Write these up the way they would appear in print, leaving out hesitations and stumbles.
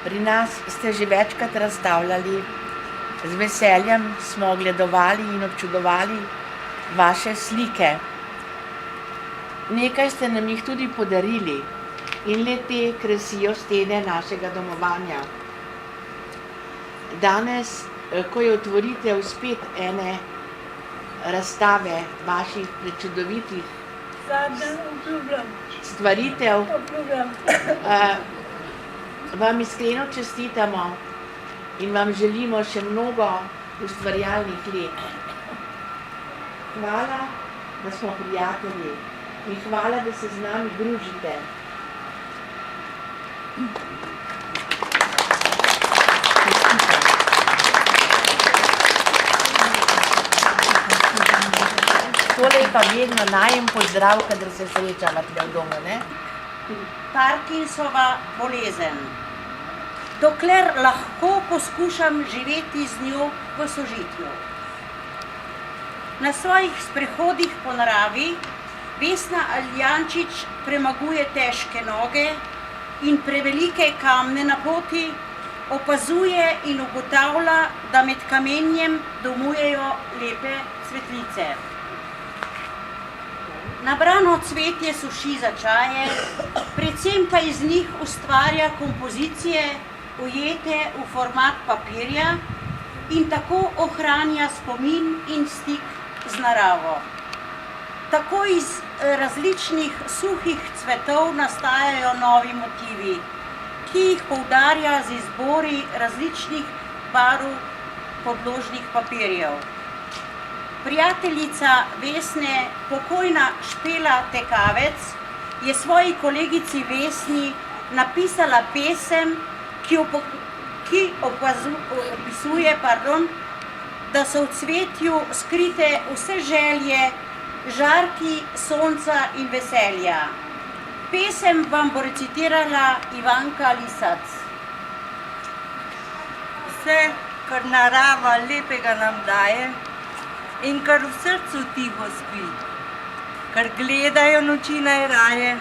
Pri nas ste že večkrat razstavljali, z veseljem smo ogledovali in občudovali vaše slike. Nekaj ste nam jih tudi podarili in le te krasijo stene našega domovanja. Danes, ko je otvoritev spet ene razstave vaših prečudovitih stvaritev, vam iskreno čestitamo in vam želimo še mnogo ustvarjalnih let. Hvala, da smo prijatelji in hvala, da se z nami družite. Tole je pa vedno najem pozdrav, kadar se srečava tukaj v domu, ne? Parkinsova bolezen. Dokler lahko poskušam živeti z njo v sožitju. Na svojih sprehodih po naravi Vesna Aljančič premaguje težke noge in prevelike kamne na poti, opazuje in ugotavlja, da med kamenjem domujejo lepe cvetlice. Nabrano cvetje suši za čaje, predvsem pa iz njih ustvarja kompozicije, ujete v format papirja in tako ohranja spomin in stik z naravo. Tako iz različnih suhih cvetov nastajajo novi motivi, ki jih poudarja z izbori različnih barv podložnih papirjev. Prijateljica Vesne, pokojna Špela Tekavec, je svoji kolegici Vesni napisala pesem, ki opisuje, da so v cvetju skrite vse želje, žarki sonca in veselja. Pesem vam bo recitirala Ivanka Lisac. Vse, kar narava lepega nam daje in kar v srcu tiho spi, kar gledajo noči najraje,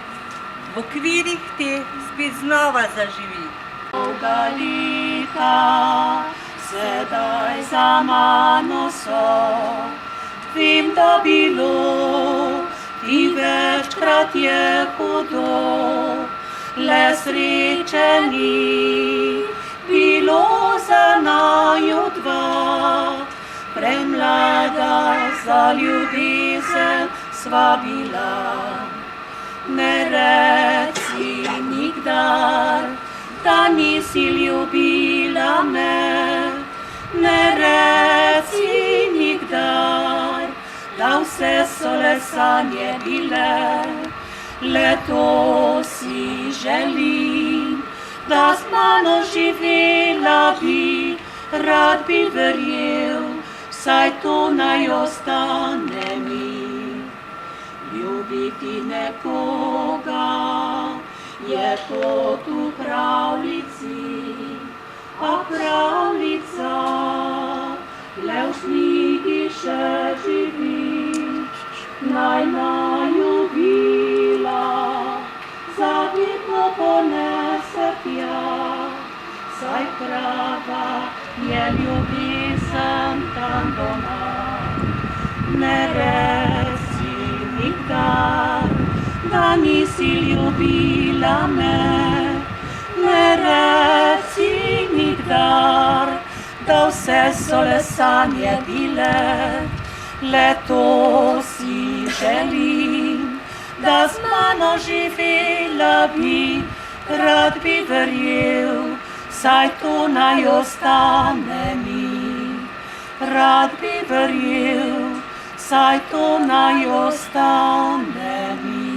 v okvirih te spet znova zaživi. Dolga leta sedaj za mano so, vem, da bilo ti večkrat je hudo, le sreče ni bilo za naju dva, premlada za ljubezen sva bila. Ne reci nikdar, da nisi ljubila me, ne reci nikdar, da vse so le sanje bile, le to si želim, da z mano živela bi, rad bi verjel, saj to naj ostane mi. Ljubiti nekoga je kot v pravljici, a pravljica le v knjigi še živi. Naj naju vila zavedno ponese tja, saj prava je ljubezen tam doma. Ne reci nikdar, da nisi ljubila me, ne reci nikdar, da vse so le sanje bile, le to si želim, da z mano živela bi, rad bi verjel, saj to naj ostane mi. Rad bi verjel, saj to naj ostane mi.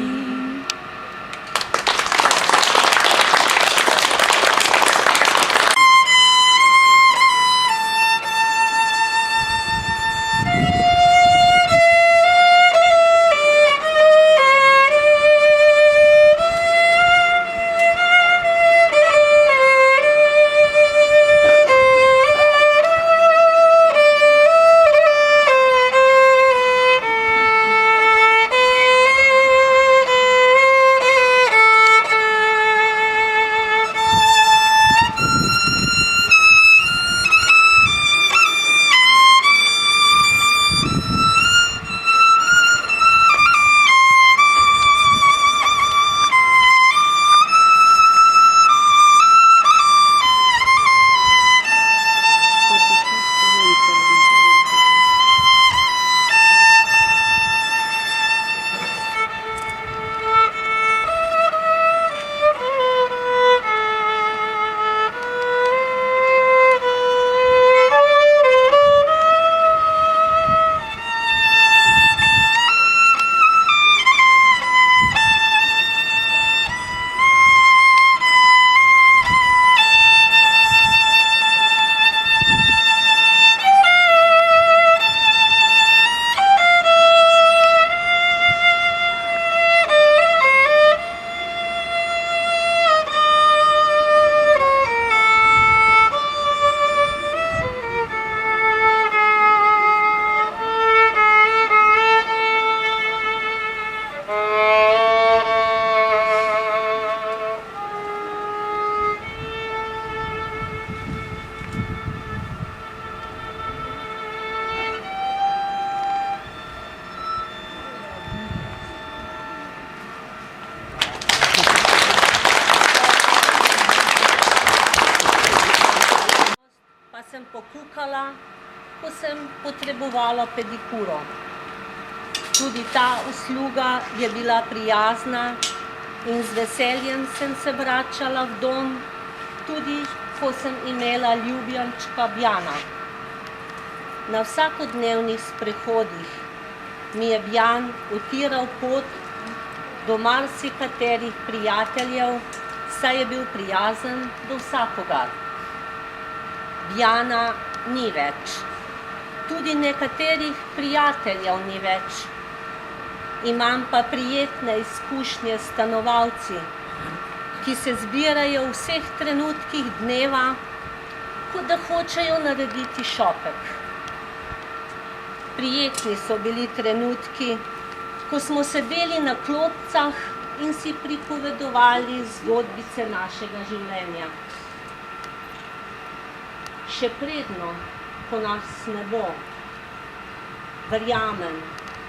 sem pokukala, ko sem potrebovala pedikuro. Tudi ta usluga je bila prijazna in z veseljem sem se vračala v dom, tudi ko sem imela ljubljenčka Bjana. Na vsakodnevnih sprehodih mi je Bjan utiral pot do marsikaterih prijateljev, saj je bil prijazen do vsakogar. Bjana ni več. Tudi nekaterih prijateljev ni več. Imam pa prijetne izkušnje s stanovalci, ki se zbirajo v vseh trenutkih dneva, kot da hočejo narediti šopek. Prijetni so bili trenutki, ko smo sedeli na klopcah in si pripovedovali zgodbice našega življenja. Še predno, ko nas ne bo, verjamem,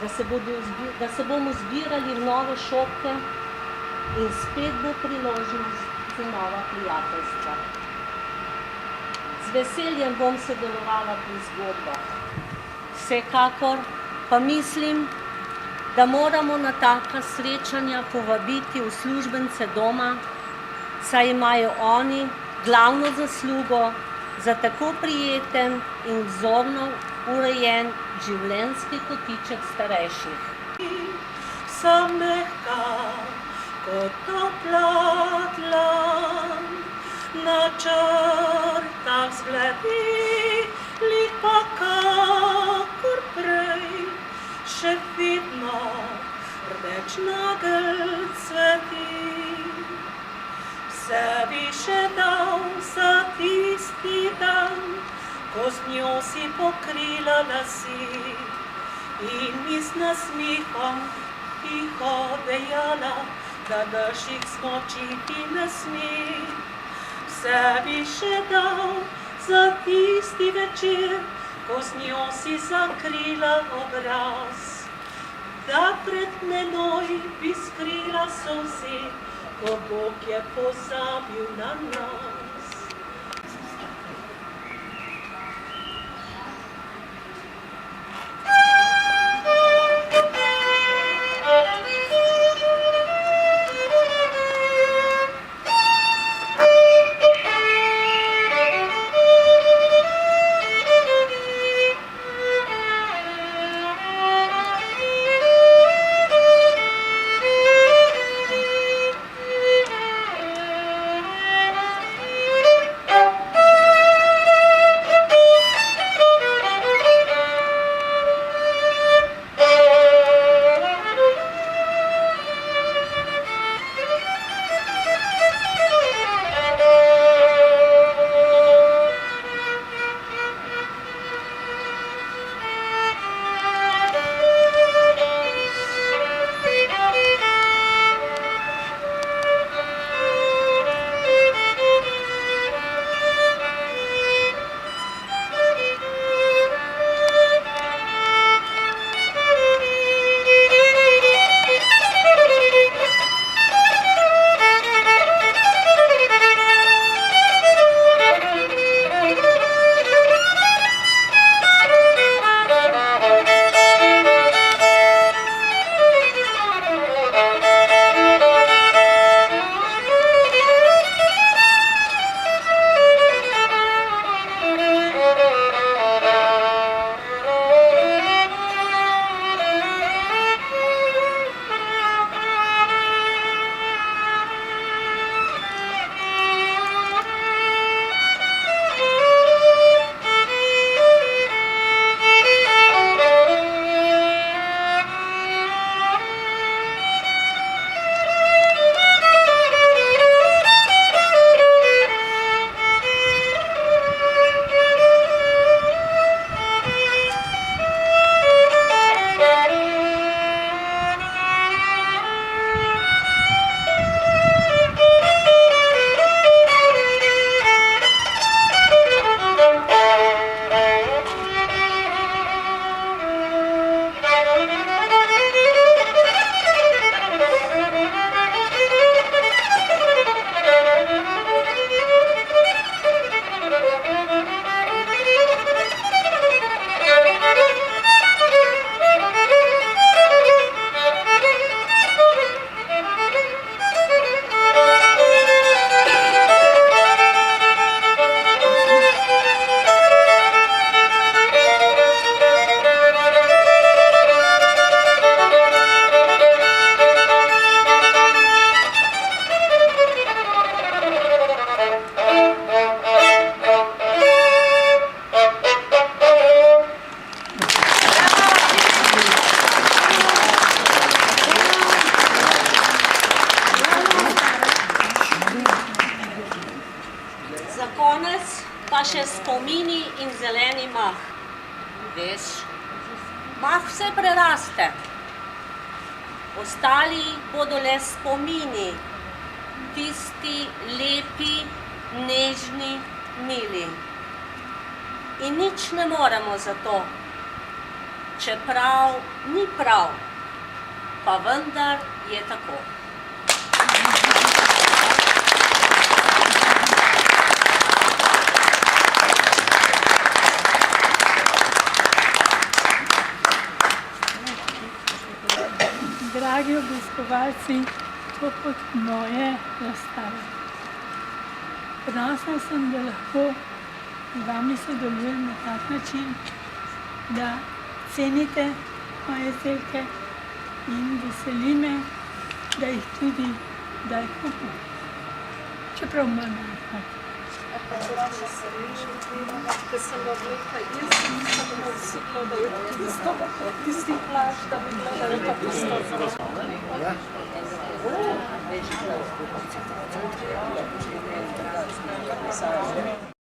da se bomo zbirali v nove šopke in spet bo priložnost za nova prijateljstva. Z veseljem bom sodelovala pri zgodbah. Vsekakor pa mislim, da moramo na taka srečanja povabiti uslužbence doma, saj imajo oni glavno zaslugo za tako prijeten in vzorno urejen življenjski kotiček starejših. Sem mehka kot topla dlan, na črtah zbledi, lipa kakor prej, še vidno rdeč nagelj cveti. Vse bi še dal za tisti dan, ko z njo si pokrila lasi in mi z nasmihom tiho dejala, da dež jih zmočiti ne sme. Vse bi še dal za tisti večer, ko z njo si zakrila obraz, da pred menoj bi skrila solze, ko Bog je pozabil na nas. Za konec pa še spomini in zeleni mah. Veš, mah vse preraste. Ostali bodo le spomini, tisti lepi, nežni, mili. In nič ne moremo za to, čeprav ni prav, pa vendar je tako. Dragi obiskovalci, to pod moje razstave. Ponosna sem, da lahko z vami sodelujem na tak način, da cenite moje izdelke in veseli me, da jih tudi kdaj kupim. Čeprav manj enkrat. Ko sem oblekla, jaz nisem mislila, da je tisti plašč, da bi gledali pa tisto.